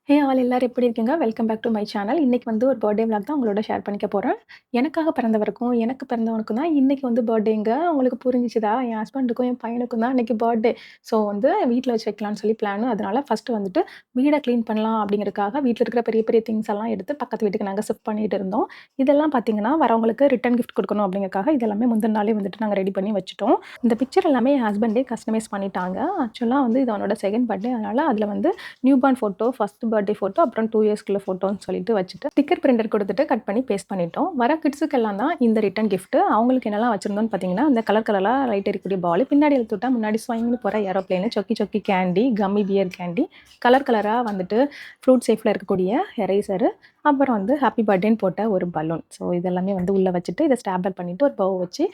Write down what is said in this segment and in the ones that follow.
Hey all எல்லாரும் எப்படி இருக்கீங்க? Welcome back to my channel. இன்னைக்கு வந்து ஒரு பர்த்டே விளாக் தான் உங்களோட ஷேர் பண்ணிக்க போறேன். எனக்காக பிறந்தவருக்கும், எனக்கு பிறந்தவனுக்கும் தான் இன்னைக்கு வந்து பர்த்டேங்க. உங்களுக்கு புரிஞ்சுச்சுதா? என் ஹஸ்பண்டுக்கும், என் பையனுக்கும் தான் இன்னைக்கு பர்த்டே. ஸோ வந்து வீட்ல வச்சு வைக்கலான்னு சொல்லி பிளானு. அதனால ஃபர்ஸ்ட்டு வந்துட்டு வீட கிளீன் பண்ணலாம் அப்படிங்கிறதுக்காக வீட்ல இருக்கிற பெரிய பெரிய திங்ஸ் எல்லாம் எடுத்து பக்கத்து வீட்டுக்கு நாங்க ஷிஃப்ட் பண்ணிட்டு இருந்தோம். இதெல்லாம் பார்த்தீங்கன்னா, வரவங்களுக்கு ரிட்டர்ன் கிஃப்ட் குடுக்கணும் அப்படிங்கிறதுக்காக இதெல்லாமே முந்தின நாளே வந்துட்டு நாங்க ரெடி பண்ணி வச்சுட்டோம். இந்த பிக்சர் எல்லாமே என் ஹஸ்பண்டே கஸ்டமைஸ் பண்ணிட்டாங்க. ஆக்சுவலா வந்து இது அவனோட 2ண்ட் பர்த்டே. அதனால அதில வந்து new born photo, first birthday photo, அப்புறம் 2 இயர்ஸ்க்குள்ள ஃபோட்டோன்னு சொல்லிட்டு வச்சுட்டு, ஸ்டிக்கர் பிரிண்டர் குடுத்துட்டு கட் பண்ணி பேஸ்ட் பண்ணிட்டோம். வர கிட்ஸுக்கெல்லாம் தான் இந்த ரிட்டர்ன் கிஃப்ட். அவங்களுக்கு என்னலாம் வச்சிருந்தோம்னு பார்த்தீங்கன்னா, இந்த கலர் கலரா லைட் எரியக்கூடிய பால், பின்னாடி இழுத்து விட்டா முன்னாடி ஸ்வைங்னு போற ஏரோப்ளேன், சொக்கி சொக்கி கேண்டி, கம்மி பியர் கேண்டி, கலர் கலரா வந்துட்டு ஃப்ரூட் சேஃப்ல இருக்கக்கூடிய எரேசர், அப்புறம் வந்து ஹேப்பி பர்த்டேன்னு போட்ட ஒரு பலூன். ஸோ இதெல்லாமே வந்து உள்ள வச்சுட்டு, இத ஸ்டாப்லர் பண்ணிட்டு ஒரு பவ் வச்சு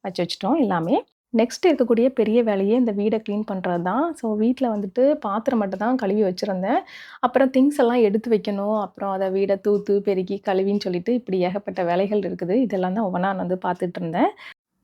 வச்சுட்டோம் எல்லாமே. நெக்ஸ்ட் இருக்கக்கூடிய பெரிய வேலையே இந்த வீட கிளீன் பண்றது தான். ஸோ வீட்ல வந்துட்டு பாத்திரம் மட்டும் தான் கழுவி வச்சிருந்தேன். அப்புறம் திங்ஸ் எல்லாம் எடுத்து வைக்கணும். அப்புறம் அத வீட தூத்து, பெருக்கி, கழுவின்னு சொல்லிட்டு இப்படி ஏகப்பட்ட வேலைகள் இருக்குது. இதெல்லாம் தான் ஒவ்வொண்ணா நான் வந்து பார்த்துட்டு இருந்தேன்.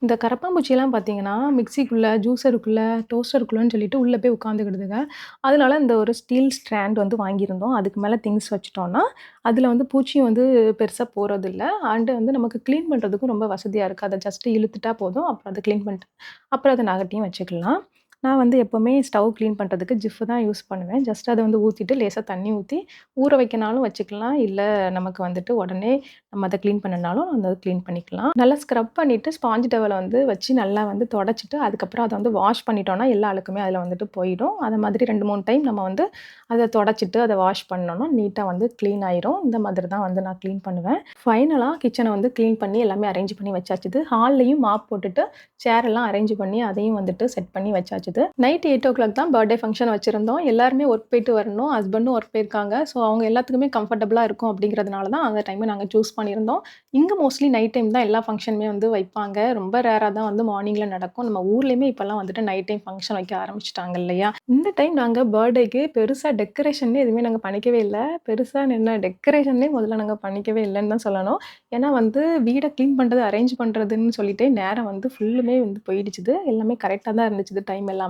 இந்த கரப்பான்பூச்சிலாம் பார்த்தீங்கன்னா, மிக்ஸிக்குள்ள, ஜூஸருக்குள்ள, டோஸ்டருக்குள்ளன்னு சொல்லிட்டு உள்ள போய் உட்காந்துக்கிடுதுங்க. அதனால இந்த ஒரு ஸ்டீல் ஸ்டாண்ட் வந்து வாங்கியிருந்தோம். அதுக்கு மேல திங்ஸ் வச்சுட்டோம்னா, அதில வந்து பூச்சியும் வந்து பெருசா போறதில்ல. அண்ட் வந்து நமக்கு கிளீன் பண்றதுக்கும் ரொம்ப வசதியா இருக்கு. அத ஜஸ்ட் இழுத்துட்டா போதும். அப்புறம் அத கிளீன் பண்ணிட்டு, அப்புறம் அத நகட்டியும் வச்சுக்கலாம். நான் வந்து எப்பவுமே ஸ்டவ் கிளீன் பண்றதுக்கு ஜிஃப் தான் யூஸ் பண்ணுவேன். ஜஸ்ட் அத வந்து ஊத்திட்டு லேசா தண்ணி ஊத்தி ஊற வைக்கனாலும் வச்சுக்கலாம். இல்ல நமக்கு வந்துட்டு உடனே நம்ம அத கிளீன் பண்ணனாலும் அந்த கிளீன் பண்ணிக்கலாம். நல்லா ஸ்க்ரப் பண்ணிட்டு ஸ்பாஞ்ச் டவல வந்து வச்சு நல்லா வந்து தொடச்சிட்டு, அதுக்கப்புறம் அத வந்து வாஷ் பண்ணிட்டோம்னா, எல்லா அழுக்குமே அதில வந்துட்டு போயிடும். அத மாதிரி 2, 3 டைம் நம்ம வந்து அத தொடச்சிட்டு, அத வாஷ் பண்ணோம்னா, நீட்டா வந்து கிளீன் ஆயிரும். இந்த மாதிரி தான் வந்து நான் கிளீன் பண்ணுவேன். ஃபைனலா கிச்சன வந்து கிளீன் பண்ணி எல்லாமே அரேஞ்ச் பண்ணி வச்சாச்சுது. ஹால்லயும் மாப் போட்டுட்டு, சேர் எல்லாம் அரேஞ்ச் பண்ணி அதையும் வந்துட்டு செட் பண்ணி வச்சாச்சுது. நைட் 8:00 தான் பர்த்டே ஃபங்ஷன் வச்சிருந்தோம். எல்லாருமே ஒர்க் போயிட்டு வரணும். ஹஸ்பண்டும் ஒர்க் போயிருக்காங்க. ஸோ அவங்க எல்லாத்துக்குமே கம்ஃபர்டபுளா இருக்கும் அப்படிங்கிறதுனால தான் அந்த டைம நாங்க சூஸ் பண்ணியிருந்தோம். இங்க மோஸ்ட்லி நைட் டைம் தான் எல்லா ஃபங்ஷனுமே வந்து வைப்பாங்க. ரொம்ப ரேரா தான் வந்து மார்னிங்ல நடக்கும். நம்ம ஊர்லயுமே இப்பலாம் வந்துட்டு நைட் டைம் ஃபங்ஷன் வைக்க ஆரம்பிச்சுட்டாங்க இல்லையா? இந்த டைம் நாங்க பர்த்டேக்கு பெருசா டெக்கரேஷன்னே எதுவுமே நாங்க பண்ணிக்கவே இல்ல. பெருசா என்ன டெக்கரேஷன்னே முதல்ல நாங்க பண்ணிக்கவே இல்லன்னு தான் சொல்லணும். ஏன்னா வந்து வீட கிளீன் பண்றது, அரேஞ்ச் பண்றதுன்னு சொல்லிட்டே நேரம் வந்து ஃபுல்லுமே வந்து போயிடுச்சுது. எல்லாமே கரெக்ட்டா தான் இருந்துச்சுது டைம் எல்லாமே.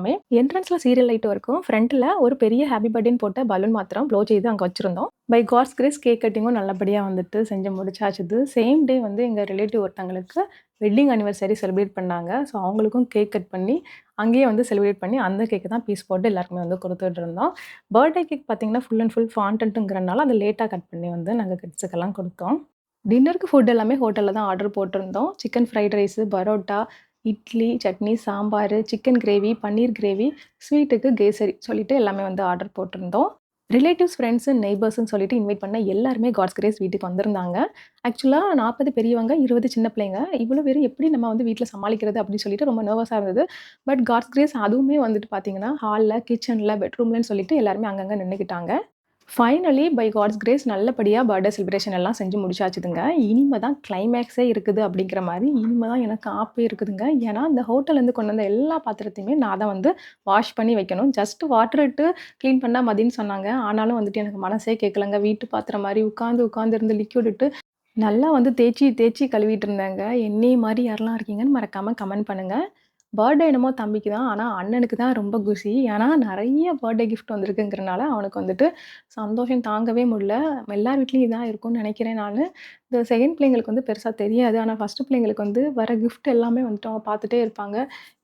என்ட்ரன்ஸ்ல சீரியல் லைட் இருக்கும். ஃப்ரண்ட்ல ஒரு பெரிய ஹேப்பி பர்த்டேன்னு போட்ட பலூன் மாத்திரம் ப்ளோ செய்து அங்க வச்சிருந்தோம். பை காட்ஸ் கிரேஸ் கேக் கட்டிங்கும் நல்லபடியா வந்துட்டு செஞ்சு முடிச்சாச்சுது. சேம் டே வந்து எங்க ரிலேட்டிவ் ஒருத்தங்களுக்கு வெட்டிங் அனிவர்சரி செலிப்ரேட் பண்ணாங்க. ஸோ அவங்களுக்கும் கேக் கட் பண்ணி, அங்கேயே வந்து செலிப்ரேட் பண்ணி அந்த கேக்க தான் பீஸ் போட்டு எல்லாருக்குமே வந்து குடுத்துட்டு இருந்தோம். பர்த்டே கேக் பார்த்தீங்கன்னா, ஃபுல் அண்ட் ஃபுல் ஃபாண்டன்ட்ங்கிறனால அத லேட்டா கட் பண்ணி வந்து நாங்க கிட்ஸுக்கெல்லாம் குடுத்தோம். டின்னருக்கு ஃபுட் எல்லாமே ஹோட்டல்ல தான் ஆர்டர் போட்டிருந்தோம். Chicken fried rice, parotta, idli, chutney, sambar, chicken gravy, paneer gravy, ஸ்வீட்டுக்கு கேசரி சொல்லிட்டு எல்லாமே வந்து ஆர்டர் போட்டிருந்தோம். ரிலேட்டிவ்ஸ், ஃப்ரெண்ட்ஸு, நெய்பர்ஸ்ன்னு சொல்லிட்டு இன்வைட் பண்ண எல்லாருமே காட்ஸ் கிரேஸ் வீட்டுக்கு வந்திருந்தாங்க. ஆக்சுவலா 40 பெரியவங்க, 20 சின்ன பிள்ளைங்க. இவ்வளோ பேரும் எப்படி நம்ம வந்து வீட்ல சமாளிக்கிறது அப்படின்னு சொல்லிட்டு ரொம்ப நர்வஸா இருந்தது. பட் காட்ஸ் கிரேஸ் அதுவுமே வந்துட்டு பார்த்தீங்கன்னா, ஹால்ல, கிச்சன்ல, பெட்ரூம்லன்னு சொல்லிட்டு எல்லாருமே அங்கங்க நின்னுக்கிட்டாங்க. ஃபைனலி பை காட்ஸ் கிரேஸ் நல்லபடியா பர்த்டே செலிப்ரேஷன் எல்லாம் செஞ்சு முடிச்சாச்சுதுங்க. இனிமே தான் கிளைமேக்ஸே இருக்குது அப்படிங்கிற மாரி, இனிமே தான் எனக்கு ஆப்பே இருக்குதுங்க. ஏன்னா, இந்த ஹோட்டல்லேருந்து கொண்டு வந்த எல்லா பாத்திரத்தையுமே நான் தான் வந்து வாஷ் பண்ணி வைக்கணும். ஜஸ்ட் வாட்டர் விட்டு கிளீன் பண்ணா மதின்னு சொன்னாங்க. ஆனாலும் வந்துட்டு எனக்கு மனசே கேட்கலங்க. வீட்டு பாத்திரம் மாரி உட்கார்ந்து இருந்து லிக்விட் விட்டு நல்லா வந்து தேய்ச்சி தேய்ச்சி கழுவிட்டு இருந்தேங்க. என்னைய மாரி யாரெல்லாம் இருக்கீங்கன்னு மறக்காம கமெண்ட் பண்ணுங்க. பர்த்டே என்னமோ தம்பிக்கு தான். ஆனா அண்ணனுக்கு தான் ரொம்ப குஷி. ஏன்னா நெறைய பர்த்டே கிஃப்ட் வந்திருக்குங்கிறனால, அவனுக்கு வந்துட்டு சந்தோஷம் தாங்கவே முடியல. எல்லார் வீட்லயும் இதான் இருக்கும்னு நெனைக்கிறேன் நானு. இந்த செகண்ட் பிள்ளைங்களுக்கு வந்து பெருசா தெரியாது. ஆனா ஃபர்ஸ்ட் பிள்ளைங்களுக்கு வந்து வர கிஃப்ட் எல்லாமே வந்துட்டு அவங்க பார்த்துட்டே இருப்பாங்க.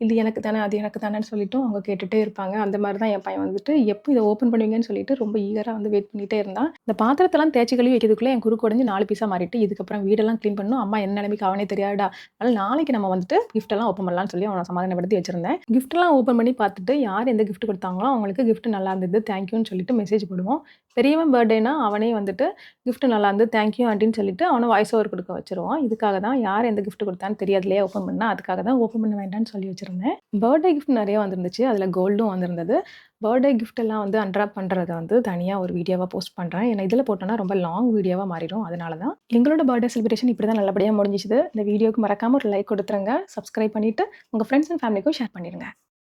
இது எனக்கு தானே, அது எனக்கு தானேன்னு சொல்லிட்டு அவங்க கேட்டுட்டே இருப்பாங்க. அந்த மாரி தான் என் பையன் வந்துட்டு எப்போ இத ஓப்பன் பண்ணுவீங்கன்னு சொல்லிட்டு ரொம்ப ஈகரா வந்து வெயிட் பண்ணிட்டே இருந்தான். இந்த பாத்திரத்தெல்லாம் தேய்ச்சு கழுவி வைக்கிறதுக்குள்ள என் குறுக்கு உடைஞ்சு 4 பீஸா மாறிட்டு, இதுக்கப்புறம் வீடெல்லாம் கிளீன் பண்ணணும். அம்மா என்ன நெலைமைக்கு அவனே தெரியாதுடா. அதனால நாளைக்கு நம்ம வந்துட்டு கிஃப்ட் எல்லாம் ஓப்பன் பண்ணலாம்னு சொல்லி அவன சமாதானப்படுத்தி வச்சிருந்தேன். கிஃப்ட்லாம் ஓப்பன் பண்ணி பார்த்துட்டு யார் எந்த கிஃப்ட் குடுத்தாங்களோ அவங்களுக்கு கிஃப்ட் நல்லா இருந்தது. தேங்க்யூன்னு சொல்லிட்டு மெசேஜ் போடுவோம். பெரியவன் பர்த்டேனா அவனே வந்துட்டு கிஃப்ட் நல்லா இருந்தது. தேங்க்யூ ஆன்டின்னு சொல்லிட்டு அவன வாய்ஸ் ஓவர் குடுக்க வச்சுருவோம். இதுக்காக தான் யார் எந்த கிஃப்ட் குடுத்தான்னு தெரியாது இல்லையா ஓப்பன் பண்ணா. அதுக்காக தான் ஓப்பன் பண்ண வேண்டாம்னு சொல்லி வச்சிருந்தேன். பர்த்டே கிஃப்ட் நெறைய வந்திருந்துச்சு. அதில கோல்டும் வந்திருந்தது. பர்த்டே கிஃப்ட் எல்லாம் வந்து அன்ராப் பண்றத வந்து தனியா ஒரு வீடியோவா போஸ்ட் பண்றேன். ஏன்னா இதில போட்டோம்னா ரொம்ப லாங் வீடியோவா மாறிடும். அதனால தான். எங்களோட பர்த்டே செலிப்ரேஷன் இப்படி தான் நல்லபடியா முடிஞ்சுச்சுது. இந்த வீடியோக்கு மறக்காம ஒரு லைக் குடுத்துருங்க. சப்ஸ்கிரைப் பண்ணிட்டு உங்க ஃப்ரெண்ட்ஸ் அண்ட் ஃபேமிலிக்கும் ஷேர் பண்ணிருங்க.